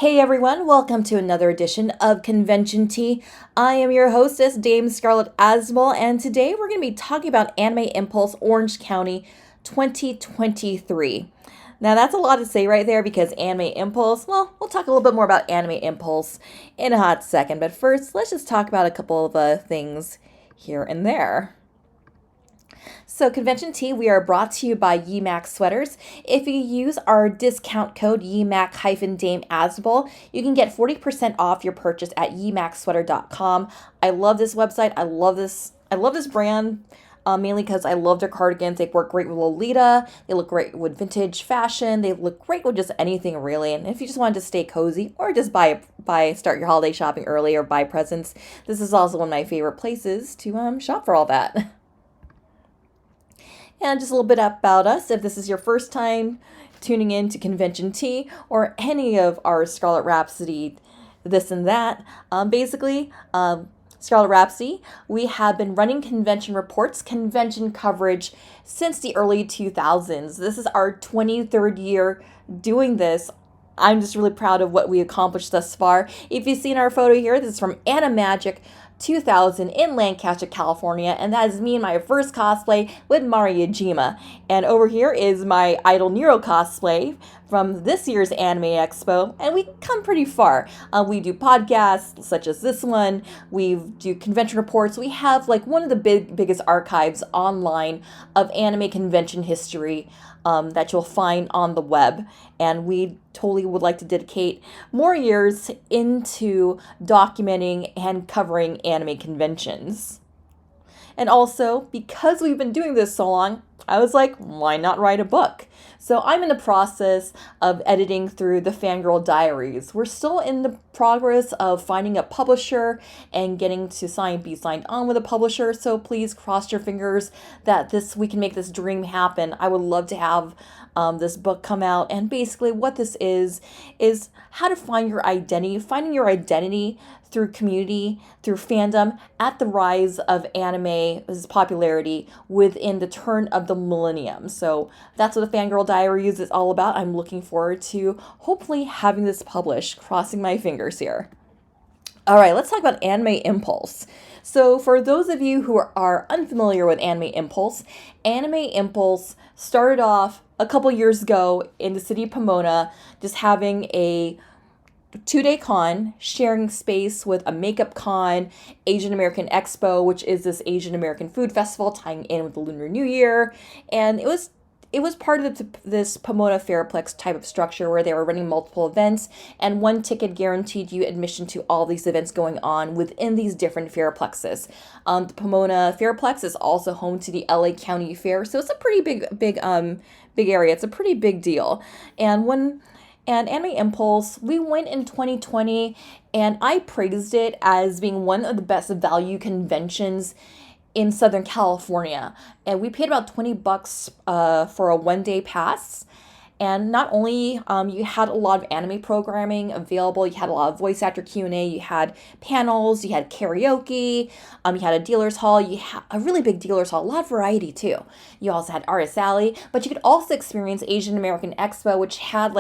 Hey everyone, welcome to another edition of Convention Tea. I am your hostess, Dame Scarlett Asmal, and today we're going to be talking about Anime Impulse Orange County 2023. Now that's a lot to say right there because Anime Impulse, well, we'll talk a little bit more about Anime Impulse in a hot second, but first let's just talk about a couple of things here and there. So Convention Tea, we are brought to you by YMAC Sweaters. If you use our discount code YMAC-Dame Asbel, you can get 40% off your purchase at ymacsweater.com. I love this website. I love this brand. Mainly because I love their cardigans. They work great with Lolita. They look great with vintage fashion. They look great with just anything really. And if you just wanted to stay cozy or just start your holiday shopping early or buy presents, this is also one of my favorite places to shop for all that. And just a little bit about us, if this is your first time tuning in to Convention Tea or any of our Scarlet Rhapsody this and that, Scarlet Rhapsody, we have been running convention reports, convention coverage since the early 2000s. This is our 23rd year doing this. I'm just really proud of what we accomplished thus far. If you've seen our photo here, this is from Anna Magic 2000 in Lancaster, California, and that is me in my first cosplay with Maria Jima. And over here is my Idol Nero cosplay from this year's Anime Expo, and we come pretty far. We do podcasts such as this one. We do convention reports. We have like one of the biggest archives online of anime convention history that you'll find on the web. And we totally would like to dedicate more years into documenting and covering anime conventions. And also, because we've been doing this so long, I was like, why not write a book? So I'm in the process of editing through the Fangirl Diaries. We're still in the progress of finding a publisher and getting to be signed on with a publisher. So please cross your fingers that we can make this dream happen. I would love to have this book come out. And basically what this is how to find your identity, finding your identity through community, through fandom, at the rise of anime's popularity within the turn of the millennium. So that's what the Fangirl Diaries is all about. I'm looking forward to hopefully having this published, crossing my fingers here. All right, let's talk about Anime Impulse. So for those of you who are unfamiliar with Anime Impulse started off a couple years ago in the city of Pomona, just having a 2-day con, sharing space with a makeup con, Asian American Expo, which is this Asian American food festival tying in with the Lunar New Year. And it was part of this Pomona Fairplex type of structure where they were running multiple events, and one ticket guaranteed you admission to all these events going on within these different fairplexes. The Pomona Fairplex is also home to the LA County Fair, so it's a pretty big area. It's a pretty big deal. And Anime Impulse, we went in 2020, and I praised it as being one of the best value conventions in Southern California. And we paid about $20 for a 1-day pass. And not only you had a lot of anime programming available, you had a lot of voice actor Q&A, you had panels, you had karaoke, you had a dealer's hall, you had a really big dealer's hall, a lot of variety too. You also had Artist Alley, but you could also experience Asian American Expo, which had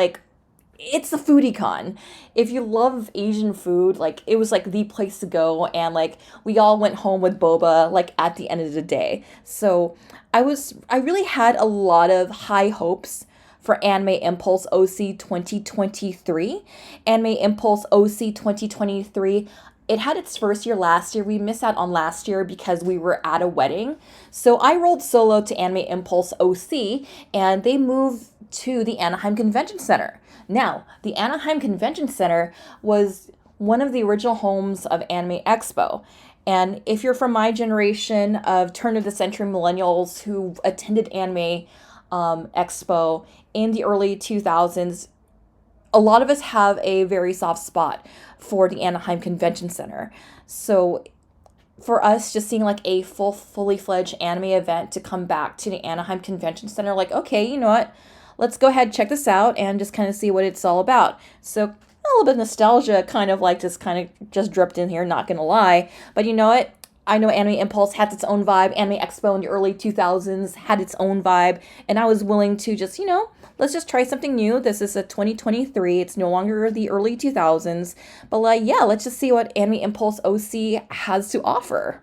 it's the foodie con. If you love Asian food, it was the place to go, and we all went home with boba at the end of the day. So I really had a lot of high hopes for Anime Impulse OC 2023. Anime Impulse OC 2023, it had its first year last year. We missed out on last year because we were at a wedding. So I rolled solo to Anime Impulse OC, and they moved to the Anaheim Convention Center. Now, the Anaheim Convention Center was one of the original homes of Anime Expo. And if you're from my generation of turn of the century millennials who attended Anime Expo in the early 2000s, a lot of us have a very soft spot for the Anaheim Convention Center. So for us, just seeing a fully fledged anime event to come back to the Anaheim Convention Center, okay, you know what? Let's go ahead and check this out and just kind of see what it's all about. So a little bit of nostalgia just dripped in here, not gonna lie. But you know what? I know Anime Impulse had its own vibe. Anime Expo in the early 2000s had its own vibe. And I was willing to just, let's just try something new. This is a 2023. It's no longer the early 2000s. But yeah, let's just see what Anime Impulse OC has to offer.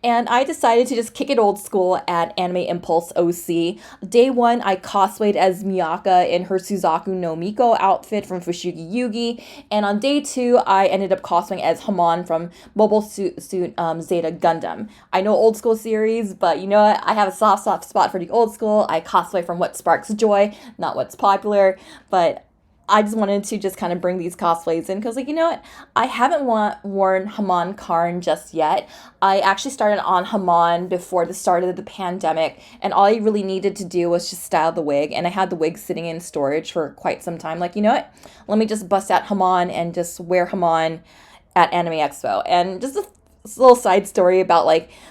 And I decided to just kick it old school at Anime Impulse OC. Day one, I cosplayed as Miyaka in her Suzaku no Miko outfit from Fushigi Yugi. And on day two, I ended up cosplaying as Hamon from Mobile Suit Zeta Gundam. I know old school series, but you know what? I have a soft spot for the old school. I cosplay from what sparks joy, not what's popular. But I just wanted to just kind of bring these cosplays in because, you know what? I haven't worn Hamon Karn just yet. I actually started on Hamon before the start of the pandemic, and all I really needed to do was just style the wig, and I had the wig sitting in storage for quite some time. You know what? Let me just bust out Hamon and just wear Hamon at Anime Expo. And just a little side story about,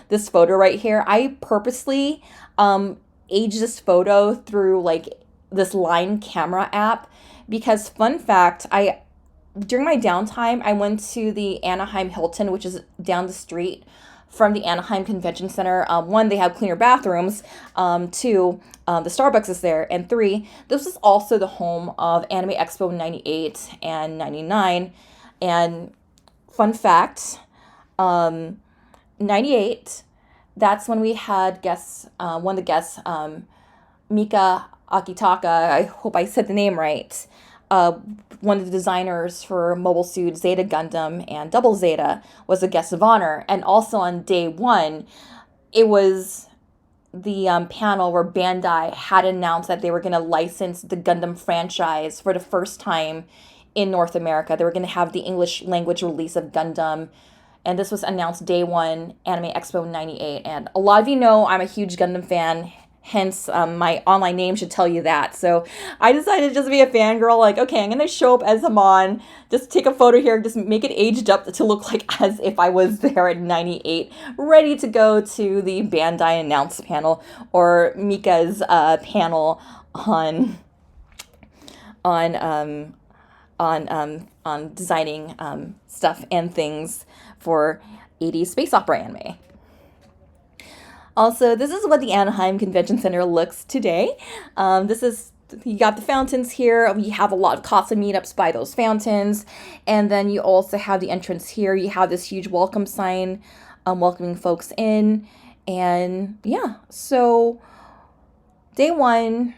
this photo right here. I purposely aged this photo through, this Line camera app. Because fun fact, during my downtime, I went to the Anaheim Hilton, which is down the street from the Anaheim Convention Center. One, they have cleaner bathrooms. Two, the Starbucks is there. And three, this is also the home of Anime Expo 98 and 99. And fun fact, 98, that's when we had guests, one of the guests, Mika Akitaka, I hope I said the name right, one of the designers for Mobile Suit Zeta Gundam and Double Zeta was a guest of honor. And also on day one, it was the panel where Bandai had announced that they were going to license the Gundam franchise for the first time in North America. They were going to have the English language release of Gundam. And this was announced day one, Anime Expo 98. And a lot of you know I'm a huge Gundam fan. Hence, my online name should tell you that. So I decided to just be a fangirl. Okay, I'm going to show up as Hamon. Just take a photo here. Just make it aged up to look as if I was there at 98. Ready to go to the Bandai announce panel. Or Mika's panel on designing stuff and things for 80s space opera anime. Also, this is what the Anaheim Convention Center looks today. You got the fountains here. We have a lot of cosplay meetups by those fountains. And then you also have the entrance here. You have this huge welcome sign welcoming folks in. And yeah, so day one,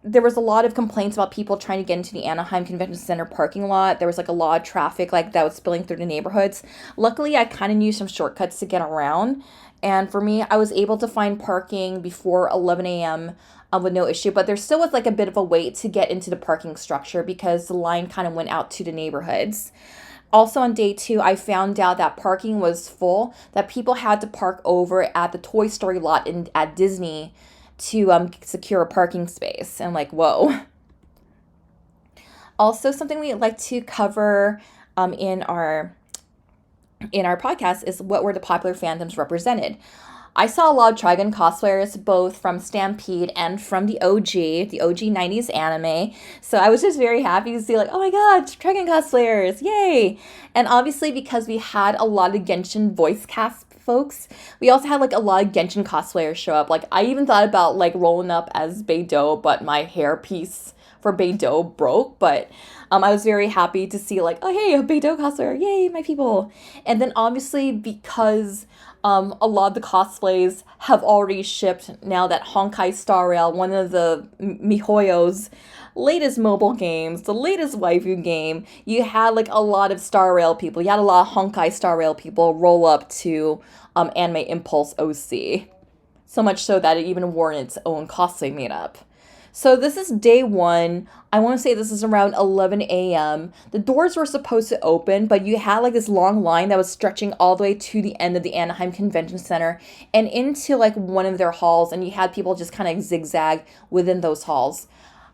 there was a lot of complaints about people trying to get into the Anaheim Convention Center parking lot. There was a lot of traffic that was spilling through the neighborhoods. Luckily, I kind of knew some shortcuts to get around. And for me, I was able to find parking before 11 a.m. With no issue. But there still was a bit of a wait to get into the parking structure because the line kind of went out to the neighborhoods. Also on day two, I found out that parking was full, that people had to park over at the Toy Story lot at Disney to secure a parking space. And whoa. Also, something we'd like to cover in our podcast is what were the popular fandoms represented. I saw a lot of Trigun cosplayers, both from Stampede and from the OG 90s anime. So I was just very happy to see oh my god, Trigun cosplayers, yay! And obviously because we had a lot of Genshin voice cast folks, we also had a lot of Genshin cosplayers show up. I even thought about rolling up as Beidou, but my hairpiece for Beidou broke. But I was very happy to see oh hey, a Beidou cosplayer, yay, my people. And then obviously because a lot of the cosplays have already shipped now that Honkai Star Rail, one of the MiHoYo's latest mobile games, the latest waifu game, you had a lot of Star Rail people. You had a lot of Honkai Star Rail people roll up to Anime Impulse OC. So much so that it even wore its own cosplay meetup. So this is day one. I want to say this is around 11 a.m. The doors were supposed to open, but you had this long line that was stretching all the way to the end of the Anaheim Convention Center and into one of their halls, and you had people just kind of zigzag within those halls.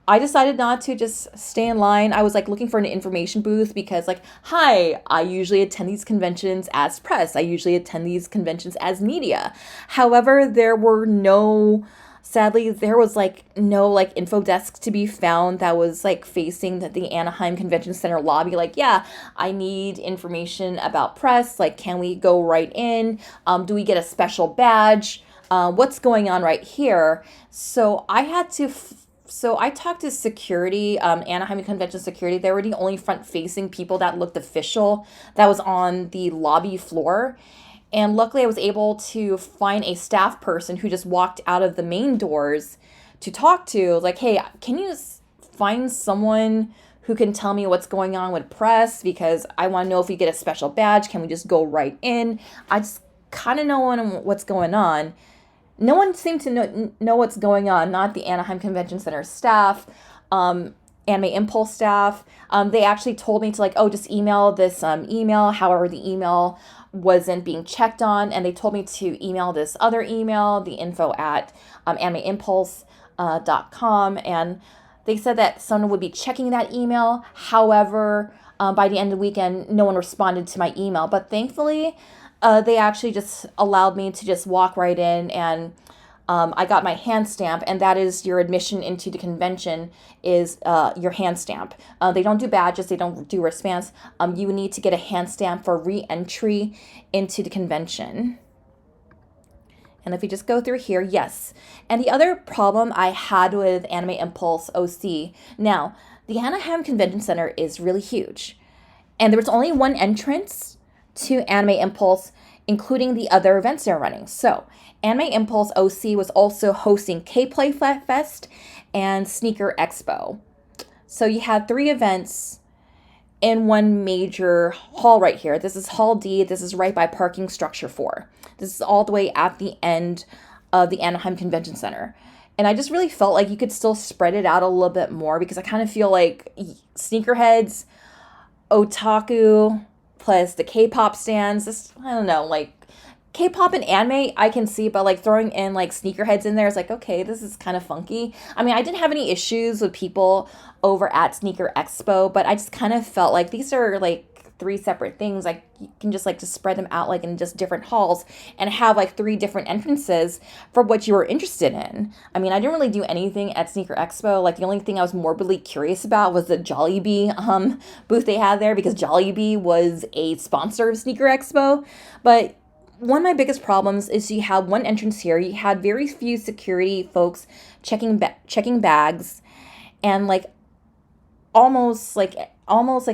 I decided not to just stay in line. I was looking for an information booth because hi, I usually attend these conventions as press. I usually attend these conventions as media. However, there were no Sadly, there was like no like info desk to be found that was like facing the Anaheim Convention Center lobby. Like, yeah, I need information about press. Like, can we go right in? Do we get a special badge? What's going on right here? So I had to. So I talked to security, Anaheim Convention security. They were the only front-facing people that looked official that was on the lobby floor. And luckily, I was able to find a staff person who just walked out of the main doors to talk to. Like, hey, can you find someone who can tell me what's going on with press? Because I want to know if we get a special badge. Can we just go right in? I just kind of know what's going on. No one seemed to know what's going on. Not the Anaheim Convention Center staff, Anime Impulse staff. They actually told me to like, oh, just email this email. However, the email wasn't being checked on, and they told me to email this other email, the info at animeimpulse.com, and they said that someone would be checking that email. However, by the end of the weekend, no one responded to my email, but thankfully, they actually just allowed me to just walk right in, and I got my hand stamp, and that is your admission into the convention is your hand stamp. They don't do badges, they don't do wristbands. You need to get a hand stamp for re-entry into the convention. And if you just go through here, yes. And the other problem I had with Anime Impulse OC, now, the Anaheim Convention Center is really huge. And there was only one entrance to Anime Impulse, including the other events they're running. So, Anime Impulse OC was also hosting K-Play Fest and Sneaker Expo. So you had 3 events in one major hall right here. This is Hall D. This is right by parking structure 4. This is all the way at the end of the Anaheim Convention Center. And I just really felt like you could still spread it out a little bit more, because I kind of feel like sneakerheads, otaku, plus the K-pop stands, this, I don't know, like K-pop and anime I can see, but like throwing in like sneakerheads in there is like, okay, this is kind of funky. I mean, I didn't have any issues with people over at Sneaker Expo, but I just kind of felt like these are like 3 separate things. Like you can just like just spread them out like in just different halls and have like 3 different entrances for what you were interested in. I mean, I didn't really do anything at Sneaker Expo. Like the only thing I was morbidly curious about was the Jollibee booth they had there, because Jollibee was a sponsor of Sneaker Expo. But one of my biggest problems is you had one entrance here. You had very few security folks checking bags, and like almost like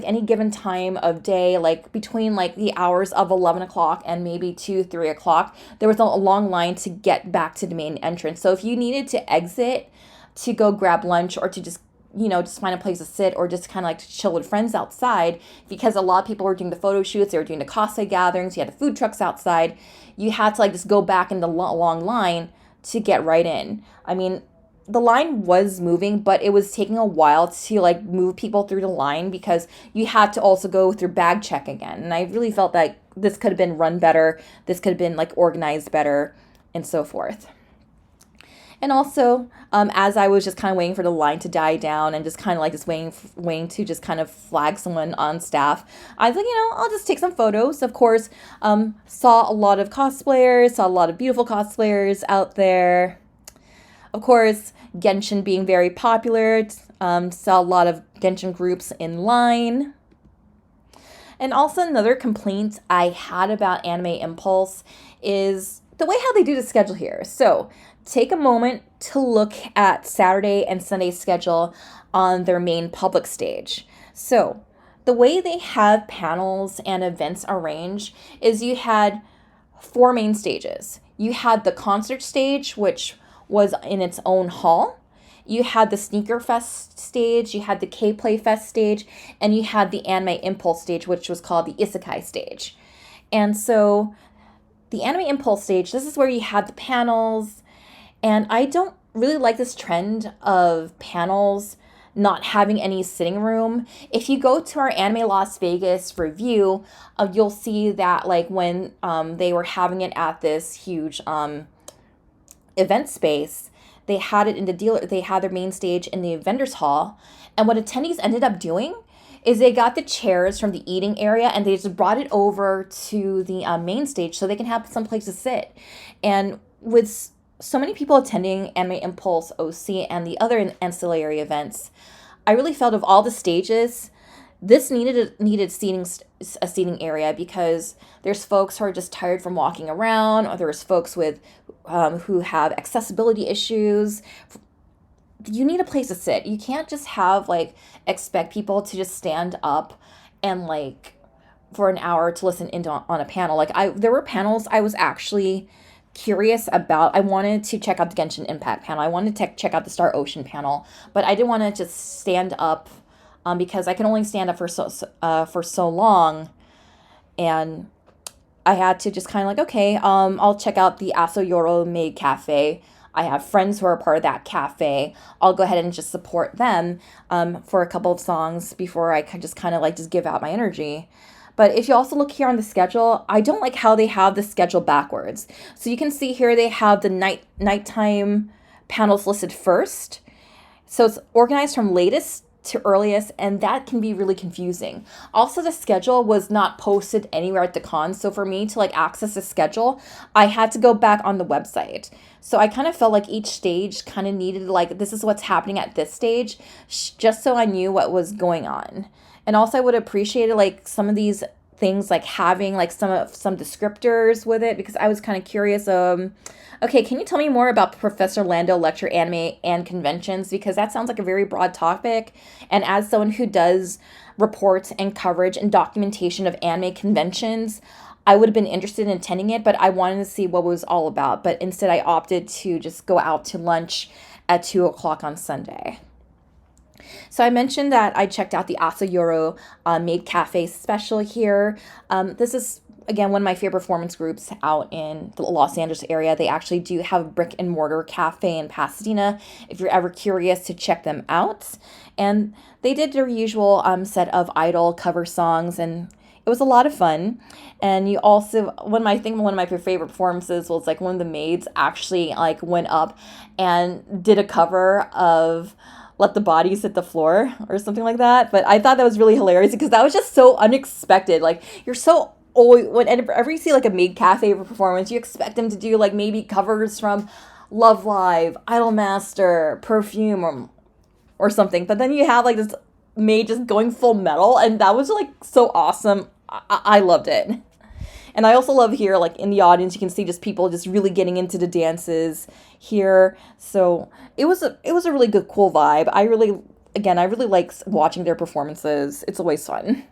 any given time of day, like between like the hours of 11 o'clock and maybe 2-3 o'clock, there was a long line to get back to the main entrance. So if you needed to exit to go grab lunch, or to just just find a place to sit, or just kind of like to chill with friends outside, because a lot of people were doing the photo shoots, they were doing the cosplay gatherings, you had the food trucks outside, you had to like just go back in the long line to get right in. I mean, the line was moving, but it was taking a while to like move people through the line, because you had to also go through bag check again. And I really felt like this could have been run better, this could have been like organized better, and so forth. And also, as I was just kind of waiting for the line to die down, and just kind of like just waiting to just kind of flag someone on staff, I was like, I'll just take some photos. Of course, saw a lot of cosplayers, saw a lot of beautiful cosplayers out there. Of course, Genshin being very popular, saw a lot of Genshin groups in line. And also another complaint I had about Anime Impulse is the way how they do the schedule here. So take a moment to look at Saturday and Sunday schedule on their main public stage. So the way they have panels and events arranged is you had 4 main stages. You had the concert stage, which was in its own hall. You had the Sneaker Fest stage, you had the K-Play Fest stage, and you had the Anime Impulse stage, which was called the Isekai stage. And so the Anime Impulse stage, this is where you had the panels, and I don't really like this trend of panels not having any sitting room. If you go to our Anime Las Vegas review, you'll see that like when they were having it at this huge event space, they had it in they had their main stage in the vendors hall, and what attendees ended up doing is they got the chairs from the eating area and they just brought it over to the main stage so they can have some place to sit. And with so many people attending Anime Impulse OC and the other ancillary events, I really felt of all the stages, this needed a seating area because there's folks who are just tired from walking around, or there's folks with who have accessibility issues. You need a place to sit. You can't just have like expect people to just stand up and like for an hour to listen into on a panel. Like there were panels I was actually curious about. I wanted to check out the Genshin Impact panel. I wanted to check out the Star Ocean panel, but I didn't want to just stand up because I can only stand up for so long, and I had to just kind of like, okay, I'll check out the Aso Maid Cafe. I have friends who are part of that cafe. I'll go ahead and just support them for a couple of songs before I could just kind of like just give out my energy. But if you also look here on the schedule, I don't like how they have the schedule backwards. So you can see here they have the nighttime panels listed first. So it's organized from latest to earliest, and that can be really confusing. Also, the schedule was not posted anywhere at the con, so for me to like access the schedule, I had to go back on the website. So I kind of felt like each stage kind of needed like, this is what's happening at this stage, just so I knew what was going on. And also I would appreciate like some of these things like having like some descriptors with it, because I was kind of curious. Okay, can you tell me more about Professor Lando lecture anime and conventions? Because that sounds like a very broad topic. And as someone who does reports and coverage and documentation of anime conventions, I would have been interested in attending it, but I wanted to see what it was all about. But instead I opted to just go out to lunch at 2 o'clock on Sunday. So I mentioned that I checked out the Asayoro Maid Cafe special here. This is, again, one of my favorite performance groups out in the Los Angeles area. They actually do have a brick and mortar cafe in Pasadena if you're ever curious to check them out. And they did their usual set of idol cover songs, and it was a lot of fun. And you also, one of my favorite performances was like one of the maids actually like went up and did a cover of Let the Bodies Hit the Floor or something like that. But I thought that was really hilarious because that was just so unexpected. Like, you're so always, whenever you see like a maid cafe performance, you expect them to do like maybe covers from Love Live, Idolmaster, Perfume, or something. But then you have like this maid just going full metal, and that was like so awesome. I loved it. And I also love here, like in the audience, you can see just people just really getting into the dances here. So it was a really good, cool vibe. I really like watching their performances. It's always fun.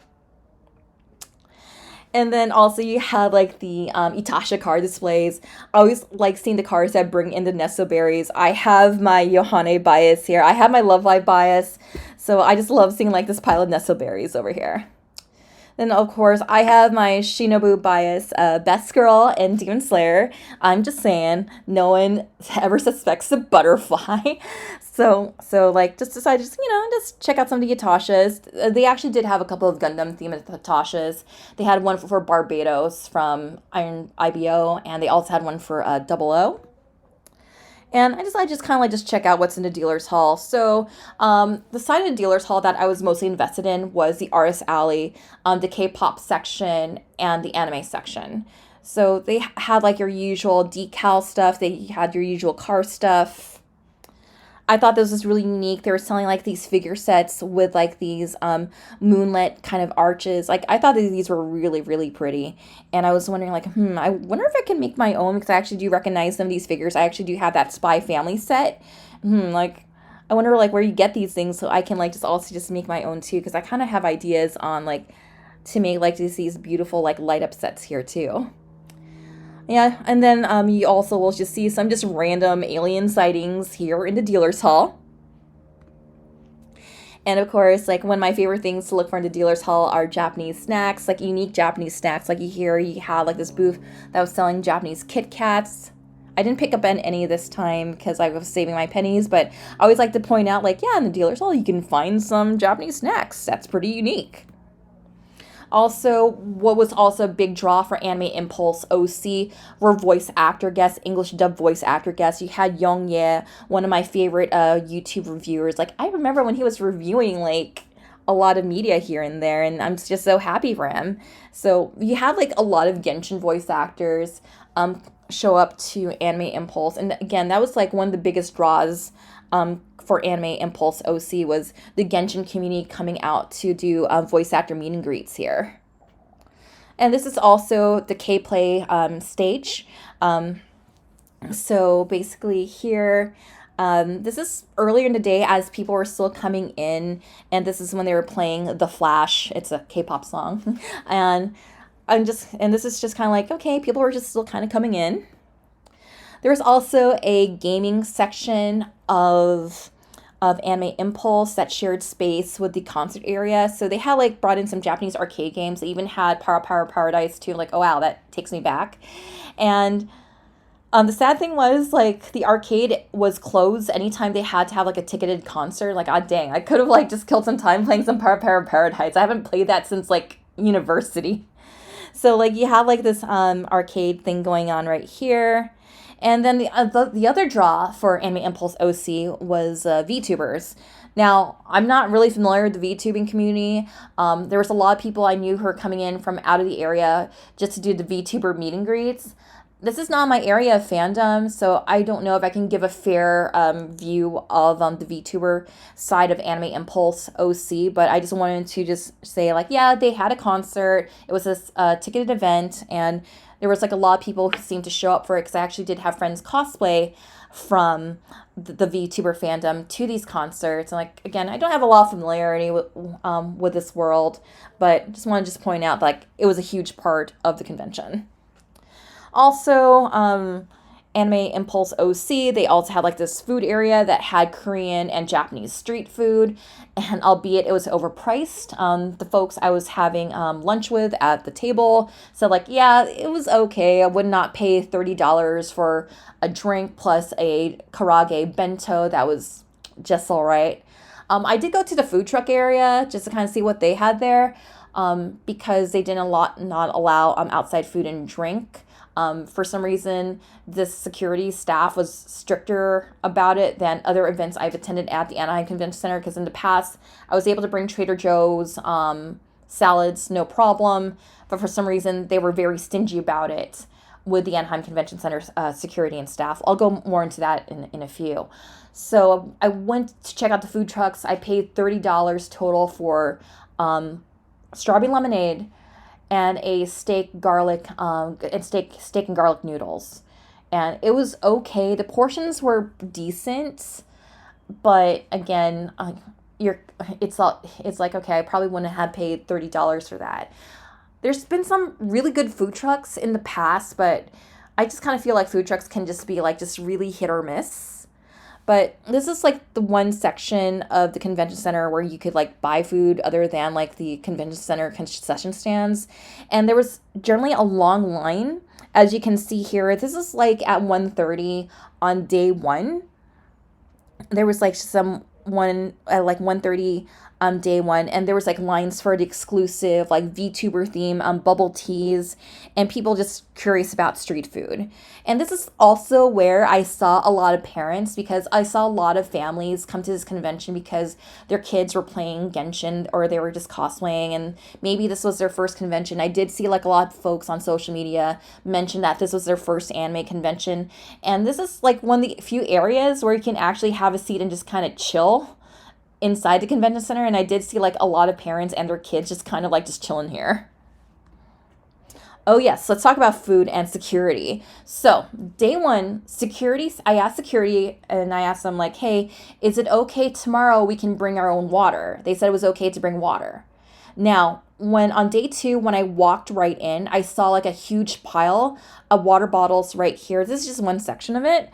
And then also you have like the Itasha card displays. I always like seeing the cards that bring in the Nesso berries. I have my Yohane bias here. I have my Love Live bias. So I just love seeing like this pile of Nesso berries over here. Then, of course, I have my Shinobu bias, Best Girl and Demon Slayer. I'm just saying, no one ever suspects a butterfly. So like, just decided, just check out some of the Yatashas. They actually did have a couple of Gundam-themed Yatashas. They had one for Barbados from Iron IBO, and they also had one for Double O. And I just kind of like just check out what's in the dealer's hall. So the side of the dealer's hall that I was mostly invested in was the Artist Alley, the K-pop section, and the anime section. So they had like your usual decal stuff. They had your usual car stuff. I thought this was really unique. They were selling like these figure sets with like these moonlit kind of arches. Like, I thought that these were really, really pretty. And I was wondering like, I wonder if I can make my own, because I actually do recognize some of these figures. I actually do have that Spy Family set. Like, I wonder like where you get these things so I can like just make my own too, because I kind of have ideas on like to make like these beautiful like light up sets here too. Yeah, and then you also will just see some just random alien sightings here in the dealer's hall. And of course, like one of my favorite things to look for in the dealer's hall are Japanese snacks, like unique Japanese snacks. Like you have like this booth that was selling Japanese Kit Kats. I didn't pick up any this time because I was saving my pennies, but I always like to point out like, yeah, in the dealer's hall you can find some Japanese snacks. That's pretty unique. Also, what was also a big draw for Anime Impulse OC were voice actor guests, English dub voice actor guests. You had Young Ye, one of my favorite YouTube reviewers. Like, I remember when he was reviewing, like, a lot of media here and there, and I'm just so happy for him. So, you had, like, a lot of Genshin voice actors. show up to Anime Impulse. And again, that was like one of the biggest draws for Anime Impulse OC was the Genshin community coming out to do voice actor meet and greets here. And this is also the K-Play stage. So basically here, this is earlier in the day as people were still coming in, and this is when they were playing The Flash. It's a K-pop song. And this is just kind of like, okay, people were just still kind of coming in. There's also a gaming section of Anime Impulse that shared space with the concert area. So they had like brought in some Japanese arcade games. They even had Para Paradise too. Like, oh wow, that takes me back. And the sad thing was like the arcade was closed anytime they had to have like a ticketed concert. Like, ah dang, I could have like just killed some time playing some Para Paradise. I haven't played that since like university. So like you have like this arcade thing going on right here. And then the other draw for Anime Impulse OC was VTubers. Now, I'm not really familiar with the VTubing community. There was a lot of people I knew who were coming in from out of the area just to do the VTuber meet and greets. This is not my area of fandom, so I don't know if I can give a fair view of the VTuber side of Anime Impulse OC, but I just wanted to just say, like, yeah, they had a concert. It was a ticketed event, and there was, like, a lot of people who seemed to show up for it, because I actually did have friends cosplay from the VTuber fandom to these concerts. And, like, again, I don't have a lot of familiarity with this world, but just want to just point out, like, it was a huge part of the convention. Also, Anime Impulse OC, they also had like this food area that had Korean and Japanese street food, and albeit it was overpriced, the folks I was having lunch with at the table said like, yeah, it was okay. I would not pay $30 for a drink plus a karage bento. That was just all right. I did go to the food truck area just to kind of see what they had there, because they didn't not allow outside food and drink. For some reason, this security staff was stricter about it than other events I've attended at the Anaheim Convention Center, because in the past, I was able to bring Trader Joe's salads, no problem, but for some reason, they were very stingy about it with the Anaheim Convention Center security and staff. I'll go more into that in a few. So I went to check out the food trucks. I paid $30 total for strawberry lemonade and a steak and garlic noodles, and it was okay. The portions were decent, but again, it's like, okay, I probably wouldn't have paid $30 for that. There's been some really good food trucks in the past, but I just kind of feel like food trucks can just be like just really hit or miss. But this is like the one section of the convention center where you could like buy food other than like the convention center concession stands. And there was generally a long line. As you can see here, this is like at 1:30 on day one. There was like someone at like 1:30 day one, and there was like lines for the exclusive like VTuber theme bubble teas, and people just curious about street food. And this is also where I saw a lot of parents, because I saw a lot of families come to this convention because their kids were playing Genshin or they were just cosplaying, and maybe this was their first convention. I did see like a lot of folks on social media mention that this was their first anime convention, and this is like one of the few areas where you can actually have a seat and just kind of chill inside the convention center. And I did see like a lot of parents and their kids just kind of like just chilling here. Oh yes, let's talk about food and security. So day one, security, I asked security and I asked them like, hey, is it okay tomorrow we can bring our own water? They said it was okay to bring water. Now, when on day two, when I walked right in, I saw like a huge pile of water bottles right here. This is just one section of it.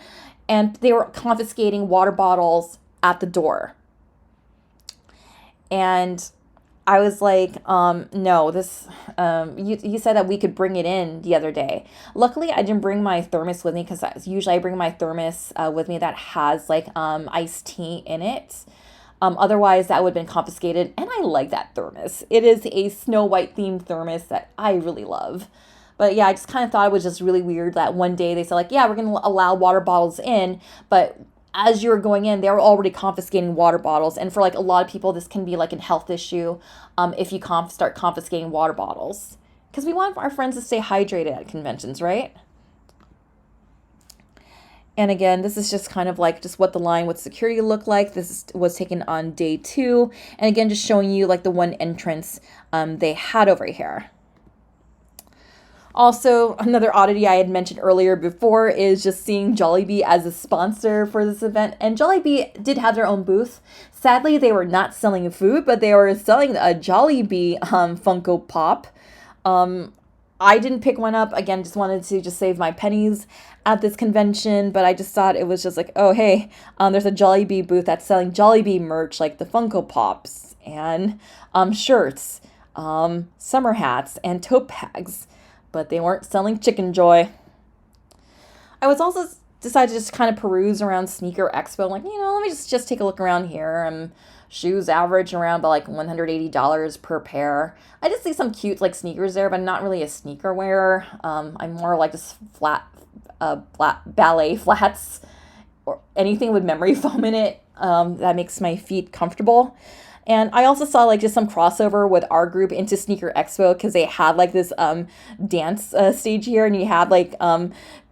And they were confiscating water bottles at the door. And I was like, no, this, you said that we could bring it in the other day. Luckily, I didn't bring my thermos with me, because usually I bring my thermos with me that has like iced tea in it. Otherwise, that would have been confiscated. And I like that thermos. It is a Snow White themed thermos that I really love. But yeah, I just kind of thought it was just really weird that one day they said like, yeah, we're going to allow water bottles in, but as you were going in, they were already confiscating water bottles. And for like a lot of people, this can be like a health issue if you start confiscating water bottles. Because we want our friends to stay hydrated at conventions, right? And again, this is just kind of like just what the line with security looked like. Was taken on day 2. And again, just showing you like the one entrance they had over here. Also, another oddity I had mentioned earlier before is just seeing Jollibee as a sponsor for this event. And Jollibee did have their own booth. Sadly, they were not selling food, but they were selling a Jollibee Funko Pop. I didn't pick one up. Again, just wanted to just save my pennies at this convention, but I just thought it was just like, oh, hey, there's a Jollibee booth that's selling Jollibee merch, like the Funko Pops and shirts, summer hats, and tote bags, but they weren't selling Chicken Joy. I was also decided to just kind of peruse around Sneaker Expo. I'm like, let me just take a look around here. Shoes average around about like $180 per pair. I just see some cute like sneakers there, but I'm not really a sneaker wearer. I'm more like just flat ballet flats or anything with memory foam in it that makes my feet comfortable. And I also saw like just some crossover with our group into Sneaker Expo because they had like this dance stage here, and you had like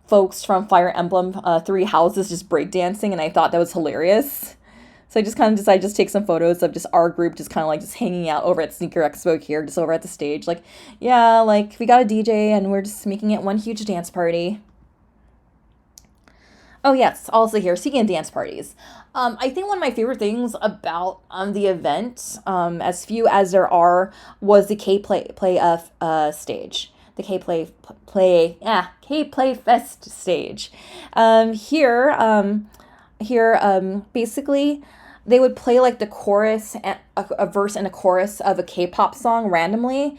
folks from Fire Emblem 3 Houses just breakdancing, and I thought that was hilarious. So I just kind of decided to just take some photos of just our group just kind of like just hanging out over at Sneaker Expo here, just over at the stage. Like, yeah, like we got a DJ and we're just making it one huge dance party. Oh yes, also here, speaking of dance parties. I think one of my favorite things about the event, as few as there are, was the K Play stage. The K Play Fest stage. Here, basically, they would play like the chorus, a verse and a chorus of a K-pop song randomly,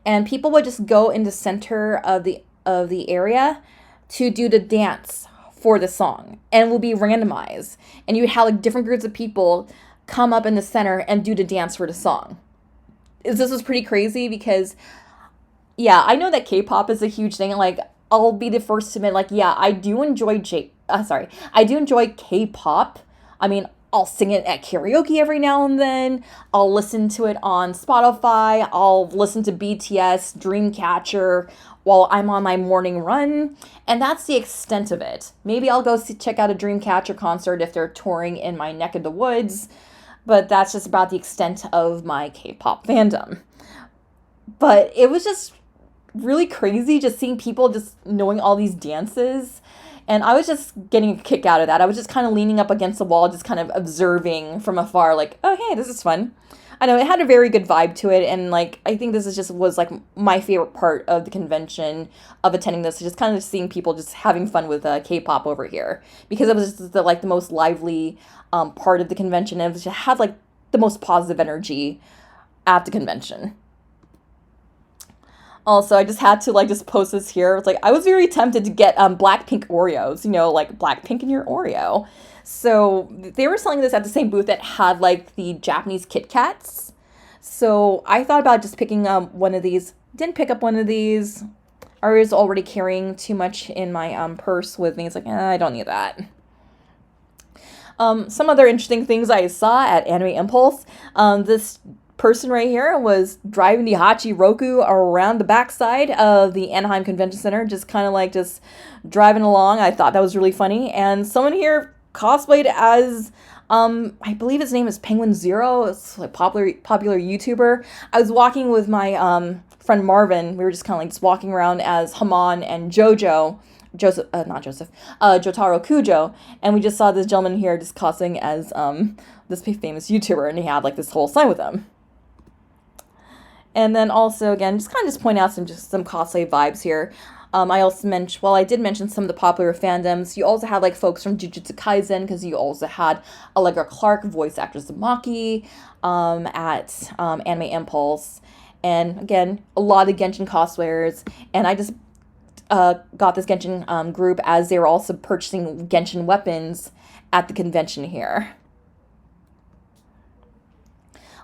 and people would just go in the center of the area to do the dance for the song, and will be randomized, and you would have like different groups of people come up in the center and do the dance for the song. This was pretty crazy because, yeah, I know that K-pop is a huge thing. Like, I'll be the first to admit, like, yeah, I do enjoy K-pop. I mean, I'll sing it at karaoke every now and then. I'll listen to it on Spotify. I'll listen to BTS, Dreamcatcher while I'm on my morning run. And that's the extent of it. Maybe I'll go check out a Dreamcatcher concert if they're touring in my neck of the woods. But that's just about the extent of my K-pop fandom. But it was just really crazy just seeing people just knowing all these dances. And I was just getting a kick out of that. I was just kind of leaning up against the wall, just kind of observing from afar, like, oh, hey, this is fun. I know it had a very good vibe to it. And like, I think was like my favorite part of the convention of attending this, just kind of seeing people just having fun with K-pop over here, because it was just the most lively part of the convention. And it just had like the most positive energy at the convention. Also, I just had to like just post this here. It's like I was very tempted to get Blackpink Oreos, like Blackpink in your Oreo. So they were selling this at the same booth that had like the Japanese Kit Kats. So I thought about just picking up one of these. Didn't pick up one of these. I was already carrying too much in my purse with me. It's like, I don't need that. Some other interesting things I saw at Anime Impulse. This person right here was driving the Hachi Roku around the backside of the Anaheim Convention Center, just kind of like just driving along. I thought that was really funny. And someone here cosplayed as I believe his name is Penguin Zero. It's like popular YouTuber. I was walking with my friend Marvin. We were just kind of like just walking around as Haman and Jotaro Kujo, and we just saw this gentleman here just cosplaying as this famous YouTuber, and he had like this whole sign with him. And then also, again, just kind of just point out some cosplay vibes here. I also mentioned, I did mention some of the popular fandoms. You also had like folks from Jujutsu Kaisen, because you also had Allegra Clark, voice actress Maki, at Anime Impulse. And again, a lot of Genshin cosplayers. And I just got this Genshin group as they were also purchasing Genshin weapons at the convention here.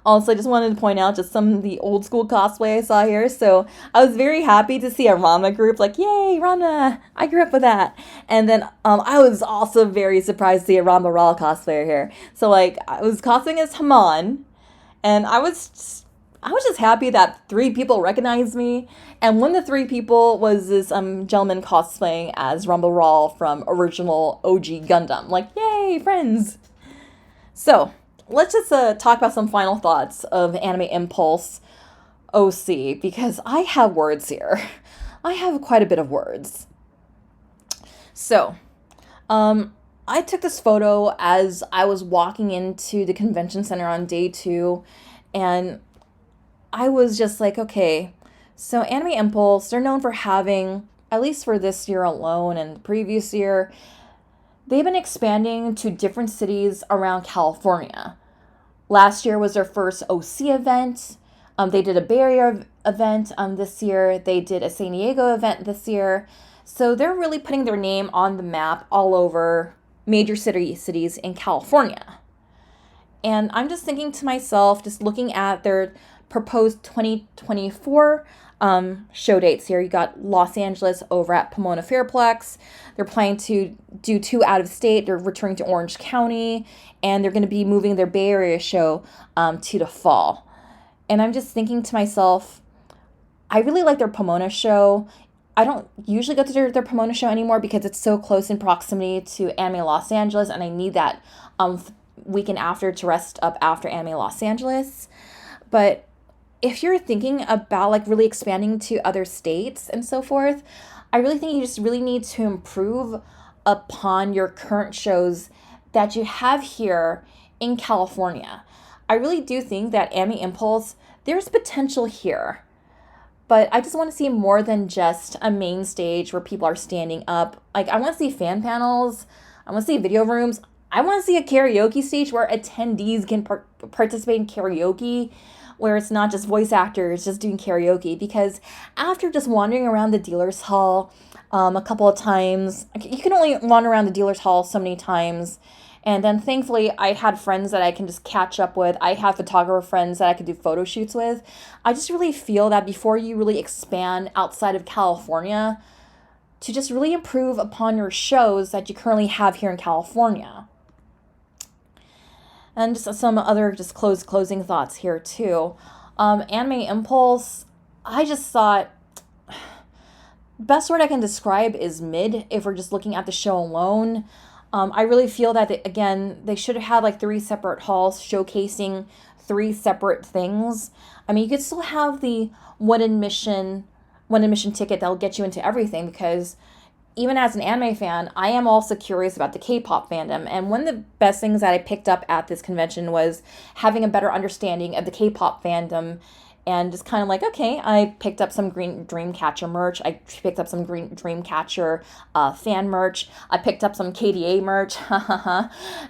Also, I just wanted to point out just some of the old school cosplay I saw here. So I was very happy to see a Rama group, like, yay, Rama, I grew up with that. And then I was also very surprised to see a Rama Raw cosplayer here. So like, I was cosplaying as Haman, and I was I was just happy that 3 people recognized me, and one of the 3 people was this gentleman cosplaying as Rumble Raw from original OG Gundam. Like, yay, friends! So let's just talk about some final thoughts of Anime Impulse OC, because I have words here. I have quite a bit of words. So, I took this photo as I was walking into the convention center on day 2, and I was just like, okay, so Anime Impulse, they're known for having, at least for this year alone and the previous year, they've been expanding to different cities around California. Last year was their first OC event. They did a Bay Area event this year. They did a San Diego event this year. So they're really putting their name on the map all over major cities in California. And I'm just thinking to myself, just looking at their proposed 2024 show dates here. You got Los Angeles over at Pomona Fairplex. They're planning to do 2 out of state. They're returning to Orange County, and they're going to be moving their Bay Area show to the fall. And I'm just thinking to myself, I really like their Pomona show. I don't usually go to their Pomona show anymore because it's so close in proximity to Anime Los Angeles, and I need that weekend after to rest up after Anime Los Angeles. But if you're thinking about like really expanding to other states and so forth, I really think you just really need to improve upon your current shows that you have here in California. I really do think that Anime Impulse, there's potential here. But I just want to see more than just a main stage where people are standing up. Like, I want to see fan panels. I want to see video rooms. I want to see a karaoke stage where attendees can participate in karaoke, where it's not just voice actors just doing karaoke. Because after just wandering around the dealer's hall a couple of times, you can only wander around the dealer's hall so many times. And then thankfully, I had friends that I can just catch up with. I have photographer friends that I could do photo shoots with. I just really feel that before you really expand outside of California, to just really improve upon your shows that you currently have here in California. And just some other just closing thoughts here too. Anime Impulse, I just thought, best word I can describe is mid if we're just looking at the show alone. I really feel that, they should have had like 3 separate halls showcasing 3 separate things. I mean, you could still have the one admission ticket that'll get you into everything, because even as an anime fan, I am also curious about the K-pop fandom. And one of the best things that I picked up at this convention was having a better understanding of the K-pop fandom. And just kind of like, okay, I picked up some Green Dreamcatcher merch. I picked up some Green Dreamcatcher fan merch. I picked up some KDA merch.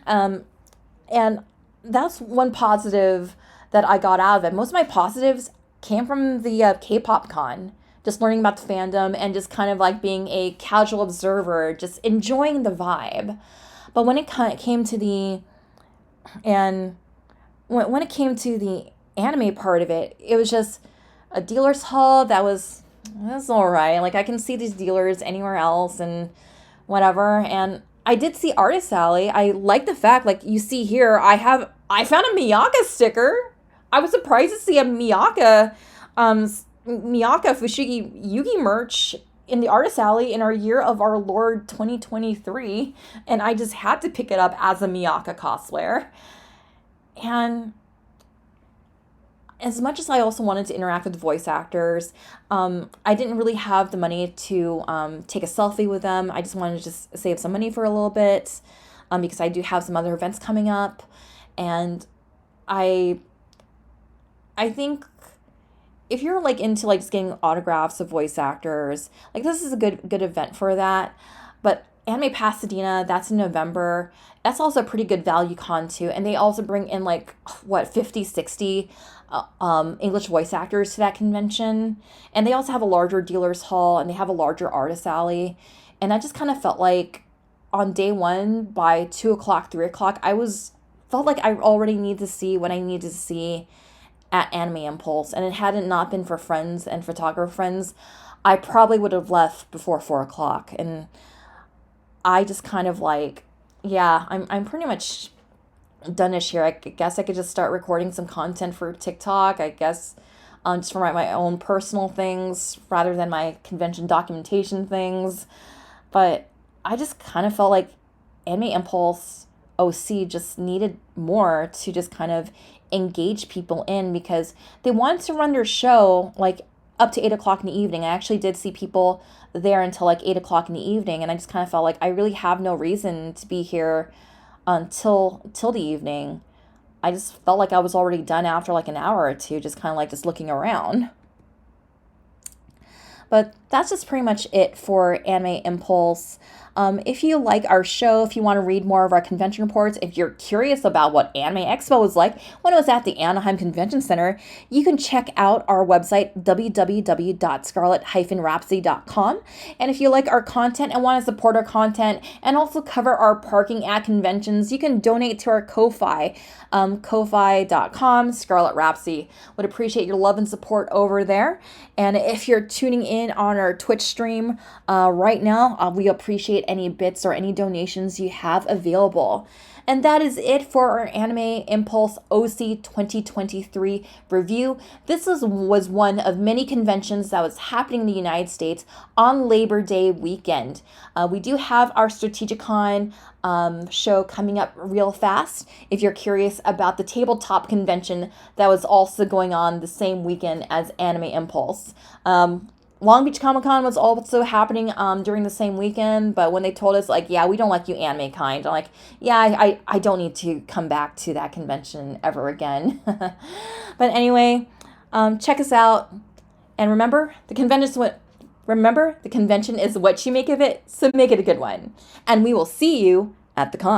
And that's one positive that I got out of it. Most of my positives came from the K-pop con. Just learning about the fandom and just kind of like being a casual observer, just enjoying the vibe. But when it came to the anime part of it, it was just a dealer's hall that's all right. Like, I can see these dealers anywhere else and whatever. And I did see Artist Alley. I like the fact, like you see here, I found a Miyaka sticker. I was surprised to see a Miyaka Fushigi Yugi merch in the Artist Alley in our year of our Lord 2023, and I just had to pick it up as a Miyaka cosplayer. And as much as I also wanted to interact with the voice actors, I didn't really have the money to take a selfie with them. I just wanted to just save some money for a little bit, because I do have some other events coming up, and I think if you're like into like just getting autographs of voice actors, like this is a good event for that. But Anime Pasadena, that's in November. That's also a pretty good value con too. And they also bring in like 50, 60 English voice actors to that convention. And they also have a larger dealer's hall, and they have a larger artist alley. And I just kind of felt like on day 1 by 2 o'clock, 3 o'clock, felt like I already need to see what I need to see at Anime Impulse. And it hadn't not been for friends and photographer friends, I probably would have left before 4 o'clock. And I just kind of like, yeah, I'm pretty much done this year. I guess I could just start recording some content for TikTok, I guess, just for my own personal things rather than my convention documentation things. But I just kind of felt like Anime Impulse OC just needed more to just kind of engage people in, because they wanted to run their show like up to 8 o'clock in the evening. I actually did see people there until like 8 o'clock in the evening, and I just kind of felt like I really have no reason to be here until till the evening. I just felt like I was already done after like an hour or two, just kind of like just looking around. But that's just pretty much it for Anime Impulse. If you like our show, if you want to read more of our convention reports, if you're curious about what Anime Expo was like when it was at the Anaheim Convention Center, you can check out our website, www.scarlet-rhapsody.com. And if you like our content and want to support our content and also cover our parking at conventions, you can donate to our Ko-Fi, ko-fi.com, Scarlet Rhapsody. Would appreciate your love and support over there. And if you're tuning in on our Twitch stream right now, we appreciate any bits or any donations you have available. And that is it for our Anime Impulse OC 2023 review. This was one of many conventions that was happening in the United States on Labor Day weekend. We do have our Strategicon show coming up real fast. If you're curious about the tabletop convention that was also going on the same weekend as Anime Impulse. Long Beach Comic Con was also happening during the same weekend, but when they told us, like, yeah, we don't like you anime kind, I'm like, yeah, I don't need to come back to that convention ever again. But anyway, check us out. And remember, the convention is what you make of it, so make it a good one. And we will see you at the con.